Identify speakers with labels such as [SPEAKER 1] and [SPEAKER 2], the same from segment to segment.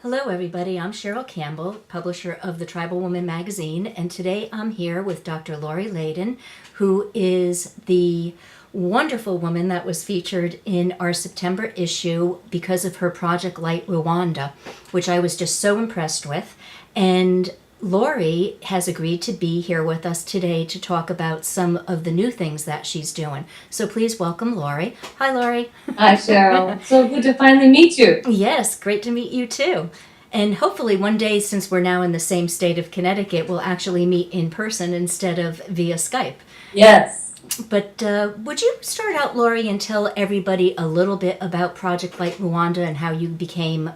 [SPEAKER 1] Hello, everybody. I'm Cheryl Campbell, publisher of the Tribal Woman magazine, and today I'm here with Dr. Lori Leydon, who is the wonderful woman that was featured in our September issue because of her Project Light Rwanda, which I was just so impressed with. And Lori has agreed to be here with us today to talk about some of the new things that she's doing. So please welcome Lori. Hi, Lori.
[SPEAKER 2] Hi, Cheryl. So good to finally meet you.
[SPEAKER 1] Yes, great to meet you too. And hopefully one day, since we're now in the same state of Connecticut, we'll actually meet in person instead of via Skype.
[SPEAKER 2] Yes.
[SPEAKER 1] But would you start out, Lori, and tell everybody a little bit about Project Light Rwanda and how you became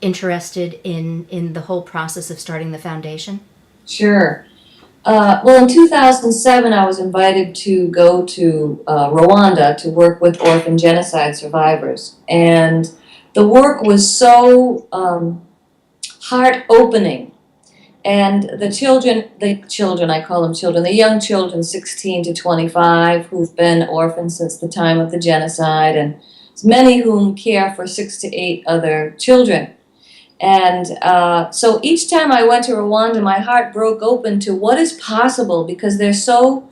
[SPEAKER 1] interested in the whole process of starting the foundation?
[SPEAKER 2] Sure. Well, in 2007, I was invited to go to Rwanda to work with orphan genocide survivors. And the work was so heart-opening. And the children, I call them children, the young children, 16 to 25, who've been orphans since the time of the genocide, and many whom care for 6 to 8 other children. And so each time I went to Rwanda, my heart broke open to what is possible, because they're so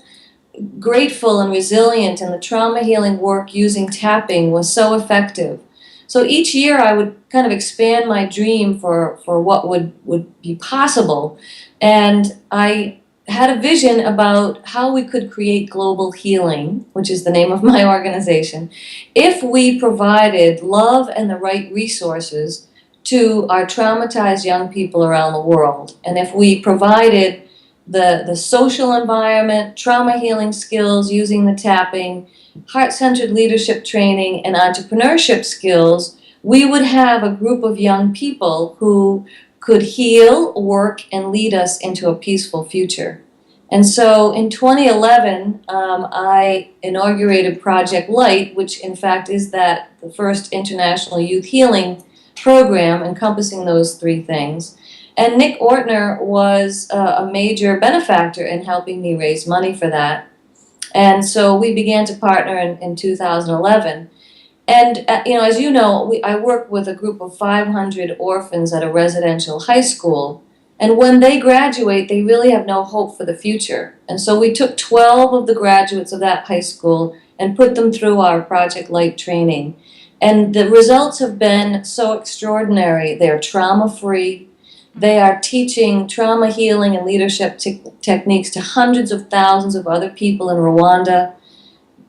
[SPEAKER 2] grateful and resilient, and the trauma healing work using tapping was so effective. So each year I would kind of expand my dream for what would be possible. And I had a vision about how we could create global healing, which is the name of my organization, if we provided love and the right resources to our traumatized young people around the world. And if we provided the social environment, trauma healing skills using the tapping, heart-centered leadership training, and entrepreneurship skills, we would have a group of young people who could heal, work, and lead us into a peaceful future. And so in 2011, I inaugurated Project Light, which in fact is the first international youth healing program encompassing those 3 things. And Nick Ornter was a major benefactor in helping me raise money for that. And so we began to partner in 2011. And, as you know, I work with a group of 500 orphans at a residential high school. And when they graduate, they really have no hope for the future. And so we took 12 of the graduates of that high school and put them through our Project Light training. And the results have been so extraordinary. They're trauma-free. They are teaching trauma healing and leadership techniques to hundreds of thousands of other people in Rwanda.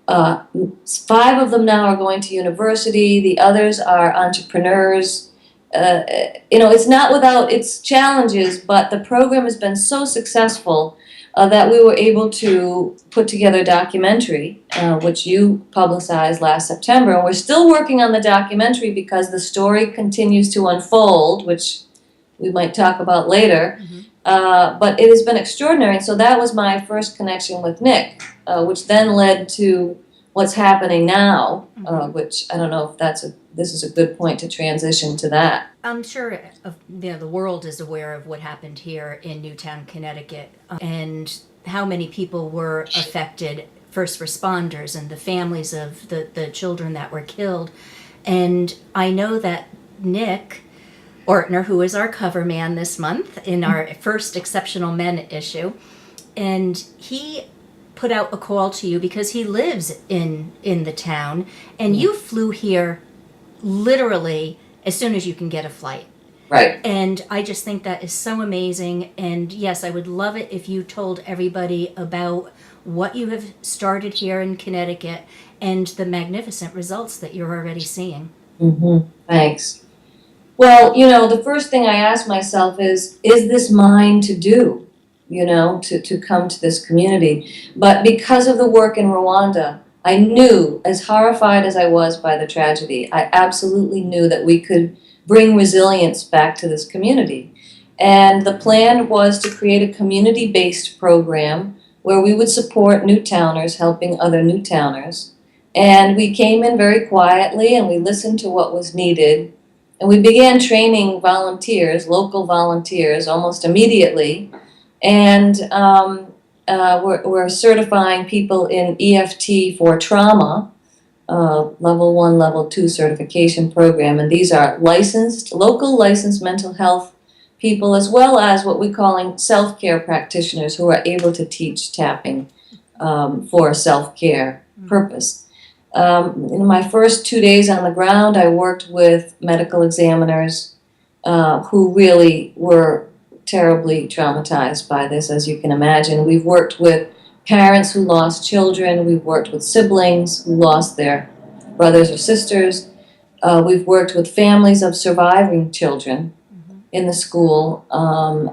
[SPEAKER 2] 5 of them now are going to university. The others are entrepreneurs. It's not without its challenges, but the program has been so successful that we were able to put together a documentary, which you publicized last September. And we're still working on the documentary because the story continues to unfold, which we might talk about later. Mm-hmm. But it has been extraordinary. And so that was my first connection with Nick, which then led to what's happening now, mm-hmm. Which I don't know if this is a good point to transition to that.
[SPEAKER 1] I'm sure the world is aware of what happened here in Newtown, Connecticut, and how many people were affected, first responders and the families of the children that were killed. And I know that Nick Ortner, who is our cover man this month in our first Exceptional Men issue, and he put out a call to you because he lives in the town, and you flew here literally as soon as you can get a flight.
[SPEAKER 2] Right.
[SPEAKER 1] And I just think that is so amazing. And yes, I would love it if you told everybody about what you have started here in Connecticut and the magnificent results that you're already seeing.
[SPEAKER 2] Mm-hmm. Thanks. Well, the first thing I ask myself is this mine to do, to come to this community? But because of the work in Rwanda, I knew, as horrified as I was by the tragedy, I absolutely knew that we could bring resilience back to this community. And the plan was to create a community-based program where we would support Newtowners helping other Newtowners. And we came in very quietly and we listened to what was needed. And we began training volunteers, local volunteers, almost immediately. And we're certifying people in EFT for trauma, level 1, level 2 certification program, and these are local licensed mental health people, as well as what we're calling self-care practitioners who are able to teach tapping for a self-care purpose. In my first 2 days on the ground, I worked with medical examiners who really were terribly traumatized by this, as you can imagine. We've worked with parents who lost children. We've worked with siblings who lost their brothers or sisters. We've worked with families of surviving children in the school,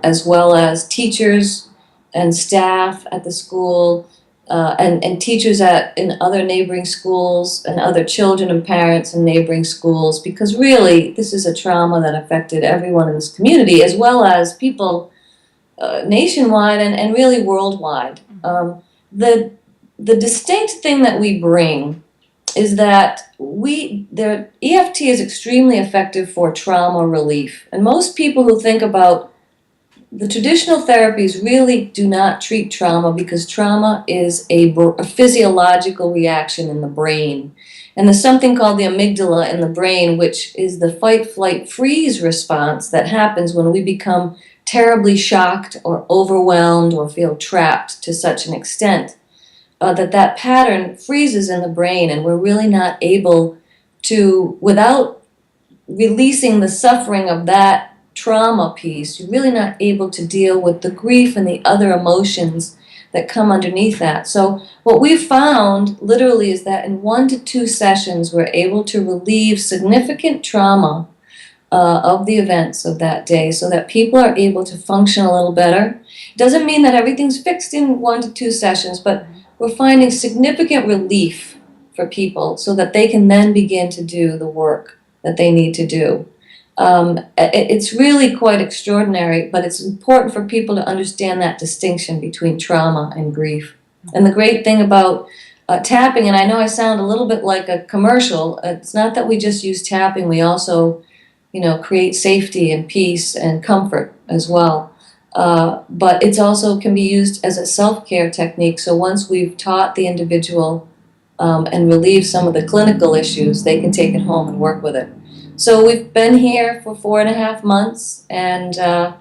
[SPEAKER 2] as well as teachers and staff at the school, and teachers in other neighboring schools, and other children and parents in neighboring schools, because really this is a trauma that affected everyone in this community, as well as people nationwide and really worldwide. The distinct thing that we bring is that the EFT is extremely effective for trauma relief. And most people who think about the traditional therapies really do not treat trauma, because trauma is a physiological reaction in the brain. And there's something called the amygdala in the brain, which is the fight, flight, freeze response that happens when we become terribly shocked or overwhelmed or feel trapped to such an extent that pattern freezes in the brain, and we're really not able to, without releasing the suffering of that trauma piece, you're really not able to deal with the grief and the other emotions that come underneath that. So what we've found literally is that in 1 to 2 sessions we're able to relieve significant trauma of the events of that day, so that people are able to function a little better. It doesn't mean that everything's fixed in 1 to 2 sessions, but we're finding significant relief for people so that they can then begin to do the work that they need to do. It's really quite extraordinary, but it's important for people to understand that distinction between trauma and grief. And the great thing about tapping, and I know I sound a little bit like a commercial, it's not that we just use tapping, we also create safety and peace and comfort as well. But it also can be used as a self-care technique. So once we've taught the individual and relieved some of the clinical issues, they can take it home and work with it. So we've been here for 4.5 months, and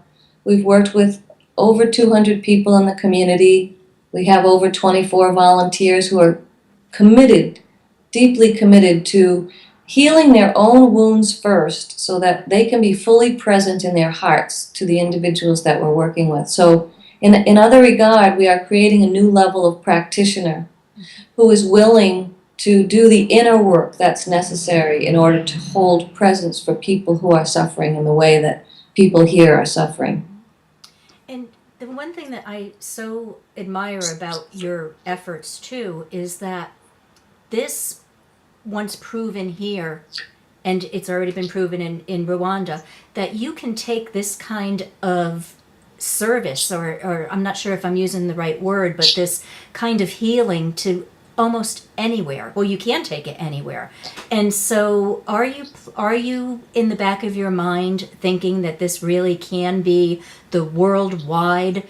[SPEAKER 2] we've worked with over 200 people in the community. We have over 24 volunteers who are committed, deeply committed to healing their own wounds first, so that they can be fully present in their hearts to the individuals that we're working with. So in other regard, we are creating a new level of practitioner who is willing to do the inner work that's necessary in order to hold presence for people who are suffering in the way that people here are suffering.
[SPEAKER 1] And the one thing that I so admire about your efforts too is that this, once proven here, and it's already been proven in Rwanda, that you can take this kind of service, or I'm not sure if I'm using the right word, but this kind of healing to almost anywhere. Well, you can take it anywhere. And so are you in the back of your mind thinking that this really can be the worldwide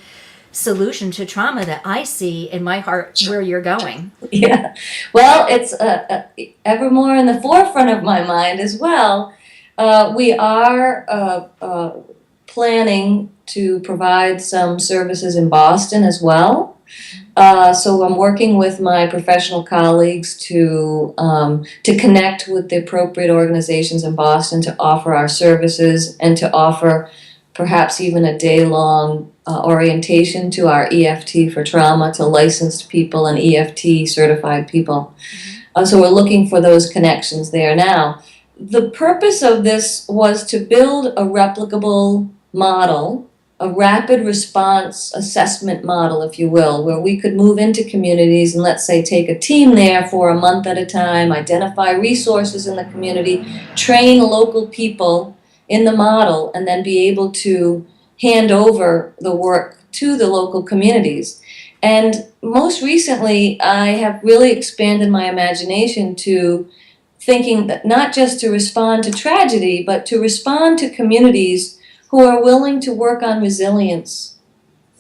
[SPEAKER 1] solution to trauma that I see in my heart where you're going?
[SPEAKER 2] Yeah, well, it's ever more in the forefront of my mind as well. We are planning to provide some services in Boston as well. So I'm working with my professional colleagues to connect with the appropriate organizations in Boston to offer our services, and to offer perhaps even a day-long orientation to our EFT for trauma to licensed people and EFT certified people. So we're looking for those connections there now. The purpose of this was to build a replicable model, a rapid response assessment model, if you will, where we could move into communities and, let's say, take a team there for a month at a time, identify resources in the community, train local people in the model, and then be able to hand over the work to the local communities. And most recently, I have really expanded my imagination to thinking that not just to respond to tragedy, but to respond to communities who are willing to work on resilience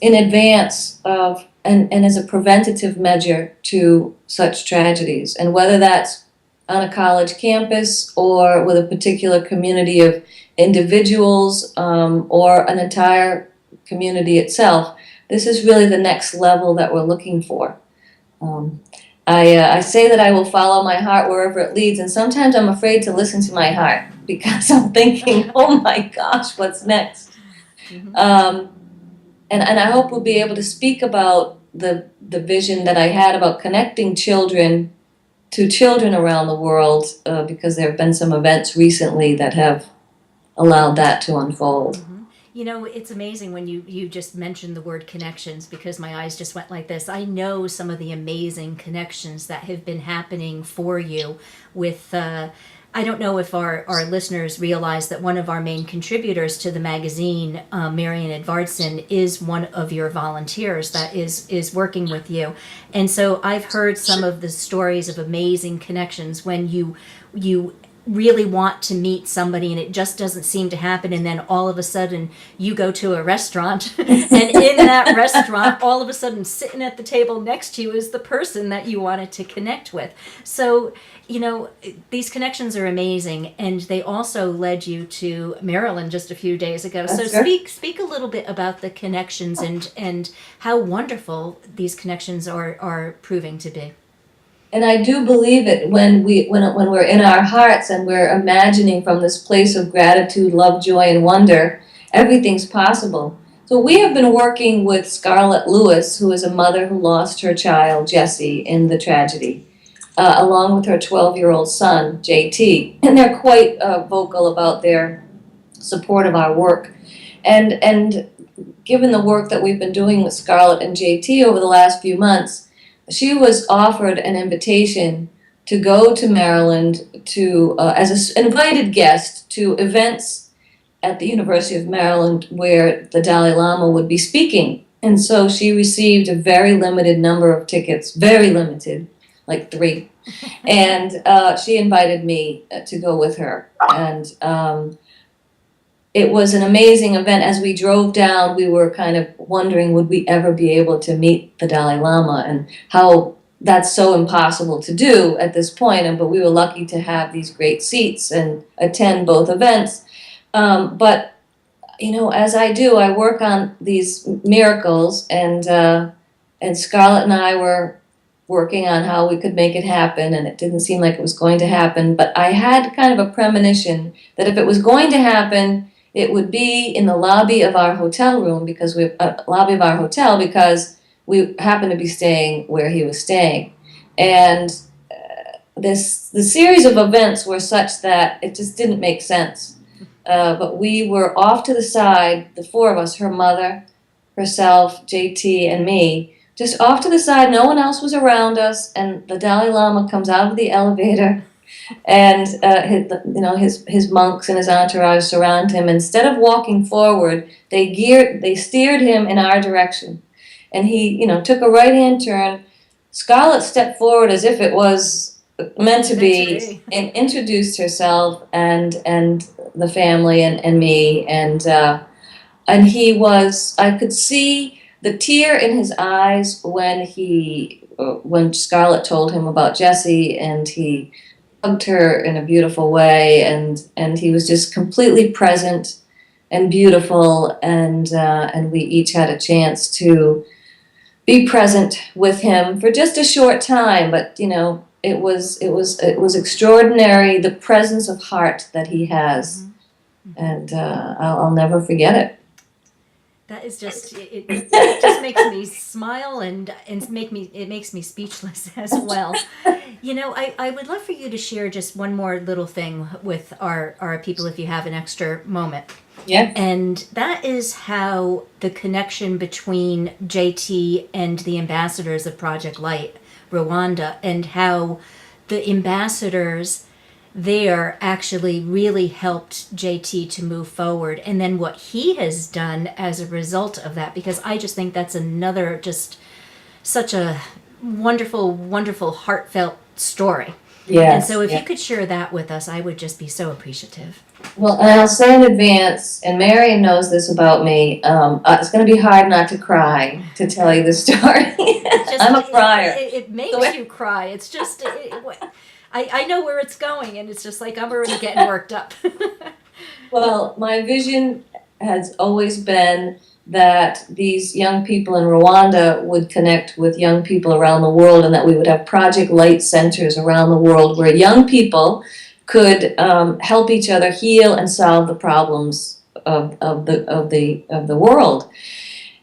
[SPEAKER 2] in advance of and as a preventative measure to such tragedies. And whether that's on a college campus or with a particular community of individuals or an entire community itself. This is really the next level that we're looking for. I say that I will follow my heart wherever it leads, and sometimes I'm afraid to listen to my heart because I'm thinking, oh my gosh, what's next?
[SPEAKER 1] Mm-hmm.
[SPEAKER 2] And I hope we'll be able to speak about the vision that I had about connecting children to children around the world because there have been some events recently that have allowed that to unfold.
[SPEAKER 1] Mm-hmm. You know, it's amazing when you just mentioned the word connections, because my eyes just went like this. I know some of the amazing connections that have been happening for you with, I don't know if our listeners realize that one of our main contributors to the magazine, Marian Edvardson, is one of your volunteers that is working with you. And so I've heard some of the stories of amazing connections when you really want to meet somebody and it just doesn't seem to happen, and then all of a sudden you go to a restaurant and in that restaurant all of a sudden sitting at the table next to you is the person that you wanted to connect with. So you know, these connections are amazing, and they also led you to Maryland just a few days ago.
[SPEAKER 2] That's
[SPEAKER 1] so
[SPEAKER 2] good.
[SPEAKER 1] speak a little bit about the connections and how wonderful these connections are proving to be.
[SPEAKER 2] And I do believe it when we're in our hearts and we're imagining from this place of gratitude, love, joy, and wonder, everything's possible. So we have been working with Scarlett Lewis, who is a mother who lost her child, Jesse, in the tragedy, along with her 12-year-old son, JT. And they're quite vocal about their support of our work. And given the work that we've been doing with Scarlett and JT over the last few months, she was offered an invitation to go to Maryland to as an invited guest to events at the University of Maryland where the Dalai Lama would be speaking. And so she received a very limited number of tickets, very limited, like 3. And she invited me to go with her. And it was an amazing event. As we drove down, we were kind of wondering, would we ever be able to meet the Dalai Lama, and how that's so impossible to do at this point. But we were lucky to have these great seats and attend both events. But, you know, as I do, I work on these miracles, and Scarlett and I were working on how we could make it happen, and it didn't seem like it was going to happen. But I had kind of a premonition that if it was going to happen, it would be in the lobby of our hotel room, because we happened to be staying where he was staying. And the series of events were such that it just didn't make sense. But we were off to the side, the 4 of us, her mother, herself, JT, and me, just off to the side. No one else was around us, and the Dalai Lama comes out of the elevator, and his monks and his entourage surround him. Instead of walking forward, they steered him in our direction, and he took a right-hand turn. Scarlett stepped forward as if it was meant to be, and introduced herself and the family and me, and he was. I could see the tear in his eyes when Scarlett told him about Jesse, and he hugged her in a beautiful way, and he was just completely present and beautiful, and we each had a chance to be present with him for just a short time. But it was extraordinary, the presence of heart that he has, and I'll never forget it.
[SPEAKER 1] That is just it just makes me smile and it makes me speechless as well. I would love for you to share just one more little thing with our people, if you have an extra moment.
[SPEAKER 2] Yeah.
[SPEAKER 1] And that is how the connection between JT and the ambassadors of Project Light Rwanda, and how the ambassadors there actually really helped JT to move forward, and then what he has done as a result of that, because I just think that's another just such a wonderful, wonderful, heartfelt story.
[SPEAKER 2] Yes.
[SPEAKER 1] And so if you could share that with us, I would just be so appreciative.
[SPEAKER 2] Well, and I'll say in advance, and Marian knows this about me, it's going to be hard not to cry to tell you the story. I'm a crier.
[SPEAKER 1] It makes you cry. It's just... I know where it's going, and it's just like I'm already getting worked up.
[SPEAKER 2] Well, my vision has always been that these young people in Rwanda would connect with young people around the world, and that we would have Project Light centers around the world where young people could help each other heal and solve the problems of the world.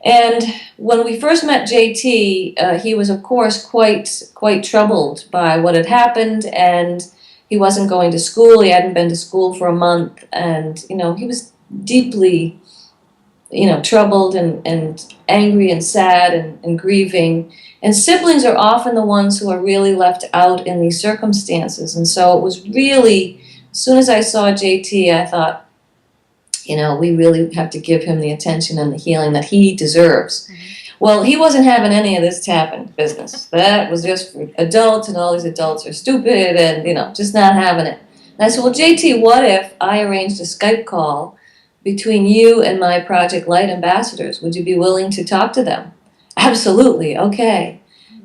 [SPEAKER 2] And when we first met JT, he was, of course, quite troubled by what had happened, and he wasn't going to school. He hadn't been to school for a month, and he was deeply, troubled and angry and sad and grieving. And siblings are often the ones who are really left out in these circumstances. And so it was really, as soon as I saw JT, I thought, we really have to give him the attention and the healing that he deserves. Mm-hmm. Well, he wasn't having any of this tapping business. That was just for adults, and all these adults are stupid and, just not having it. And I said, well, JT, what if I arranged a Skype call between you and my Project Light ambassadors? Would you be willing to talk to them? Absolutely, okay.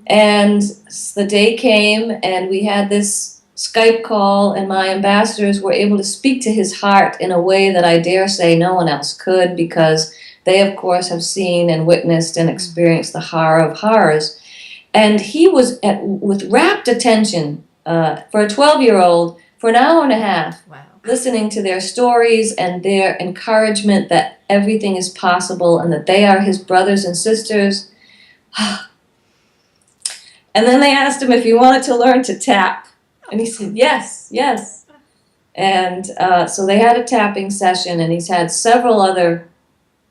[SPEAKER 2] And the day came, and we had this Skype call, and my ambassadors were able to speak to his heart in a way that I dare say no one else could, because they, of course, have seen and witnessed and experienced the horror of horrors. And he was with rapt attention for a 12-year-old for an hour and a half, wow, listening to their stories and their encouragement that everything is possible and that they are his brothers and sisters. And then they asked him if he wanted to learn to tap. And he said, yes. And so they had a tapping session, and he's had several other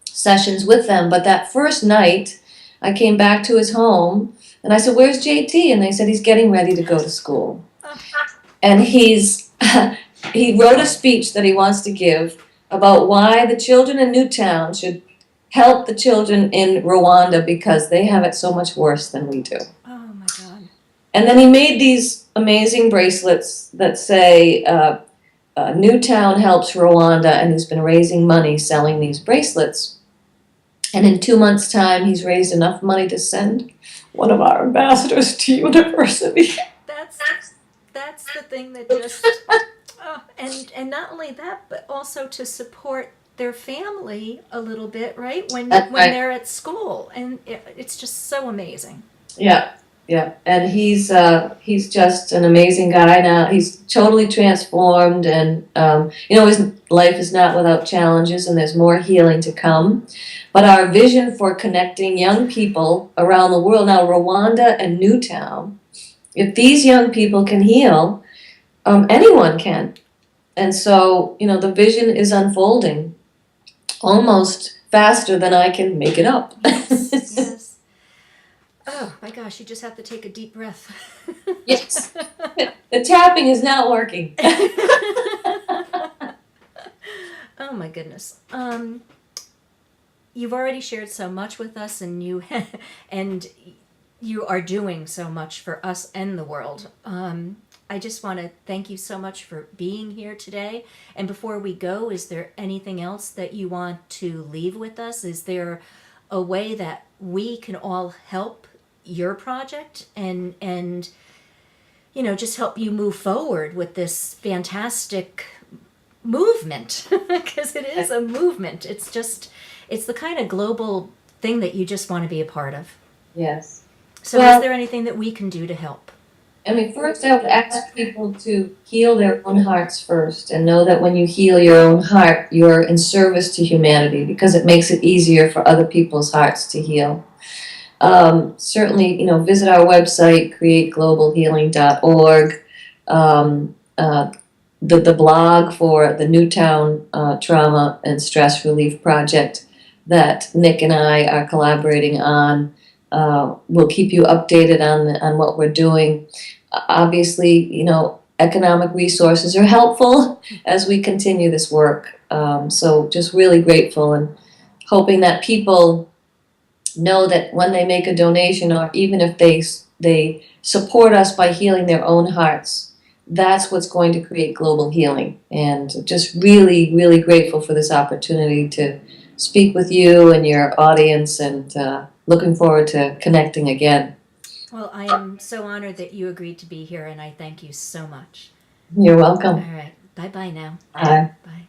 [SPEAKER 2] sessions with them. But that first night, I came back to his home, and I said, where's JT? And they said, he's getting ready to go to school. And he wrote a speech that he wants to give about why the children in Newtown should help the children in Rwanda, because they have it so much worse than we do.
[SPEAKER 1] Oh, my God.
[SPEAKER 2] And then he made these amazing bracelets that say, Newtown helps Rwanda, and he's been raising money selling these bracelets. And in 2 months' time, he's raised enough money to send one of our ambassadors to university.
[SPEAKER 1] That's the thing that just, and not only that, but also to support their family a little bit, right? When they're at school, and it's just so amazing.
[SPEAKER 2] Yeah. And he's just an amazing guy now. He's totally transformed, and his life is not without challenges, and there's more healing to come. But our vision for connecting young people around the world, now Rwanda and Newtown, if these young people can heal, anyone can. And so, the vision is unfolding almost faster than I can make it up.
[SPEAKER 1] Yes. Oh, my gosh, you just have to take a deep breath.
[SPEAKER 2] Yes. The tapping is not working.
[SPEAKER 1] Oh, my goodness. You've already shared so much with us, and you are doing so much for us and the world. I just want to thank you so much for being here today. And before we go, is there anything else that you want to leave with us? Is there a way that we can all help your project and just help you move forward with this fantastic movement? Because it is a movement. It's the kind of global thing that you just want to be a part of.
[SPEAKER 2] Yes.
[SPEAKER 1] So is there anything that we can do to help?
[SPEAKER 2] First I would ask people to heal their own hearts first, and know that when you heal your own heart, you're in service to humanity, because it makes it easier for other people's hearts to heal. Certainly, visit our website, createglobalhealing.org, the blog for the Newtown Trauma and Stress Relief Project that Nick and I are collaborating on. We'll keep you updated on what we're doing. Obviously, economic resources are helpful as we continue this work. So just really grateful, and hoping that people know that when they make a donation, or even if they support us by healing their own hearts, that's what's going to create global healing. And just really, really grateful for this opportunity to speak with you and your audience, and looking forward to connecting again.
[SPEAKER 1] Well, I am so honored that you agreed to be here, and I thank you so much.
[SPEAKER 2] You're
[SPEAKER 1] All
[SPEAKER 2] welcome.
[SPEAKER 1] right. Bye-bye now.
[SPEAKER 2] Bye.
[SPEAKER 1] Bye.